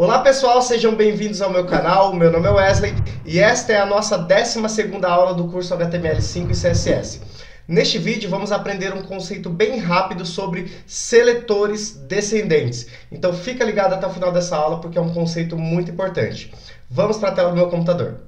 Olá pessoal, sejam bem-vindos ao meu canal, meu nome é Wesley e esta é a nossa 12ª aula do curso HTML5 e CSS. Neste vídeo vamos aprender um conceito bem rápido sobre seletores descendentes. Então fica ligado até o final dessa aula porque é um conceito muito importante. Vamos para a tela do meu computador.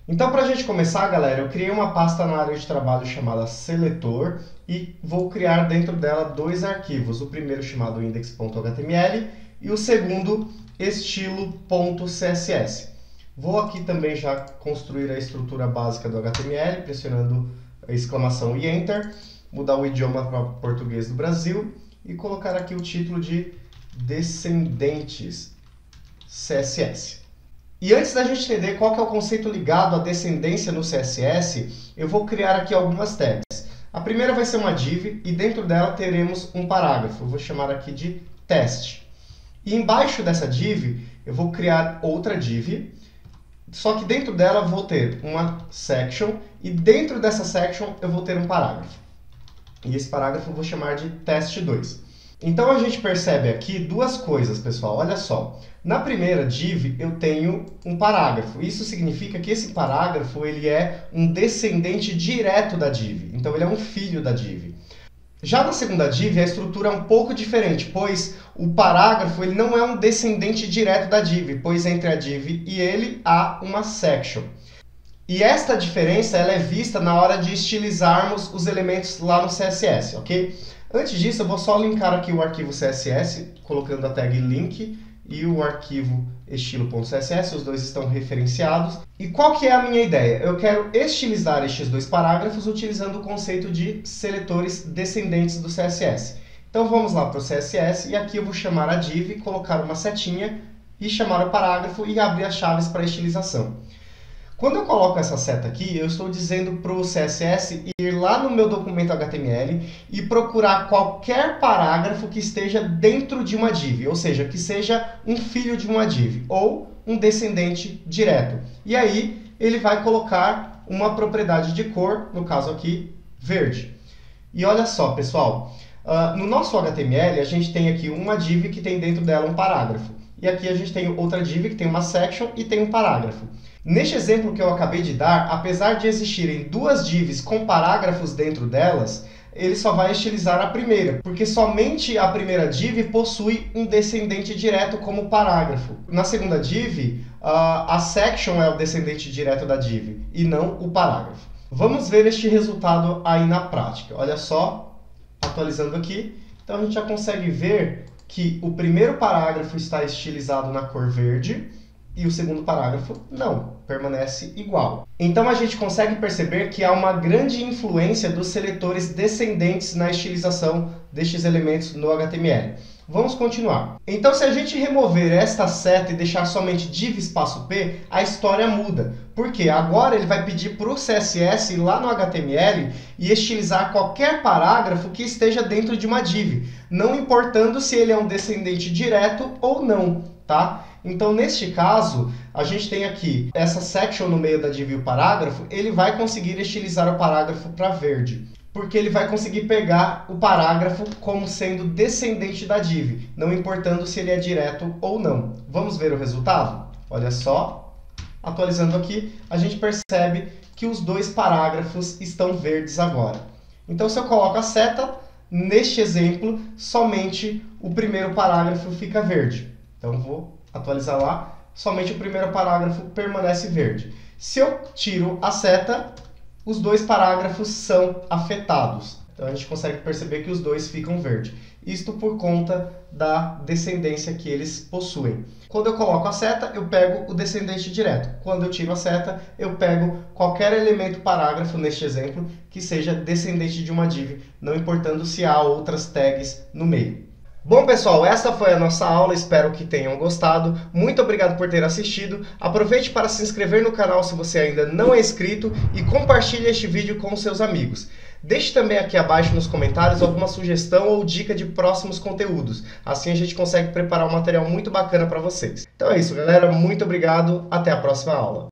Então para a gente começar, galera, eu criei uma pasta na área de trabalho chamada seletor e vou criar dentro dela dois arquivos. O primeiro chamado index.html e o segundo estilo.css. Vou aqui também já construir a estrutura básica do HTML, pressionando a exclamação e Enter, mudar o idioma para português do Brasil e colocar aqui o título de Descendentes CSS. E antes da gente entender qual que é o conceito ligado à descendência no CSS, eu vou criar aqui algumas tags. A primeira vai ser uma div e dentro dela teremos um parágrafo. Eu vou chamar aqui de teste. E embaixo dessa div, eu vou criar outra div, só que dentro dela eu vou ter uma section, e dentro dessa section eu vou ter um parágrafo. E esse parágrafo eu vou chamar de teste2. Então a gente percebe aqui duas coisas, pessoal. Olha só, na primeira div eu tenho um parágrafo. Isso significa que esse parágrafo ele é um descendente direto da div. Então ele é um filho da div. Já na segunda div, a estrutura é um pouco diferente, pois o parágrafo ele não é um descendente direto da div, pois entre a div e ele há uma section. E esta diferença ela é vista na hora de estilizarmos os elementos lá no CSS, ok? Antes disso, eu vou só linkar aqui o arquivo CSS, colocando a tag link e o arquivo estilo.css, os dois estão referenciados. E qual que é a minha ideia? Eu quero estilizar estes dois parágrafos utilizando o conceito de seletores descendentes do CSS. Então vamos lá para o CSS e aqui eu vou chamar a div, colocar uma setinha e chamar o parágrafo e abrir as chaves para estilização. Quando eu coloco essa seta aqui, eu estou dizendo para o CSS ir lá no meu documento HTML e procurar qualquer parágrafo que esteja dentro de uma div, ou seja, que seja um filho de uma div, ou um descendente direto. E aí ele vai colocar uma propriedade de cor, no caso aqui, verde. E olha só, pessoal, no nosso HTML a gente tem aqui uma div que tem dentro dela um parágrafo. E aqui a gente tem outra div que tem uma section e tem um parágrafo. Neste exemplo que eu acabei de dar, apesar de existirem duas divs com parágrafos dentro delas, ele só vai estilizar a primeira, porque somente a primeira div possui um descendente direto como parágrafo. Na segunda div, a section é o descendente direto da div e não o parágrafo. Vamos ver este resultado aí na prática. Olha só, atualizando aqui, então a gente já consegue ver que o primeiro parágrafo está estilizado na cor verde, e o segundo parágrafo não, permanece igual. Então a gente consegue perceber que há uma grande influência dos seletores descendentes na estilização destes elementos no HTML. Vamos continuar. Então se a gente remover esta seta e deixar somente div espaço p, a história muda. Porque agora ele vai pedir para o CSS ir lá no HTML e estilizar qualquer parágrafo que esteja dentro de uma div, não importando se ele é um descendente direto ou não, tá? Então, neste caso, a gente tem aqui essa section no meio da div e o parágrafo, ele vai conseguir estilizar o parágrafo para verde, porque ele vai conseguir pegar o parágrafo como sendo descendente da div, não importando se ele é direto ou não. Vamos ver o resultado? Olha só, atualizando aqui, a gente percebe que os dois parágrafos estão verdes agora. Então, se eu coloco a seta, neste exemplo, somente o primeiro parágrafo fica verde. Então, vou atualizar lá, somente o primeiro parágrafo permanece verde. Se eu tiro a seta, os dois parágrafos são afetados. Então a gente consegue perceber que os dois ficam verde. Isto por conta da descendência que eles possuem. Quando eu coloco a seta, eu pego o descendente direto. Quando eu tiro a seta, eu pego qualquer elemento parágrafo, neste exemplo, que seja descendente de uma div, não importando se há outras tags no meio. Bom, pessoal, essa foi a nossa aula, espero que tenham gostado. Muito obrigado por ter assistido. Aproveite para se inscrever no canal se você ainda não é inscrito e compartilhe este vídeo com seus amigos. Deixe também aqui abaixo nos comentários alguma sugestão ou dica de próximos conteúdos. Assim a gente consegue preparar um material muito bacana para vocês. Então é isso, galera. Muito obrigado. Até a próxima aula.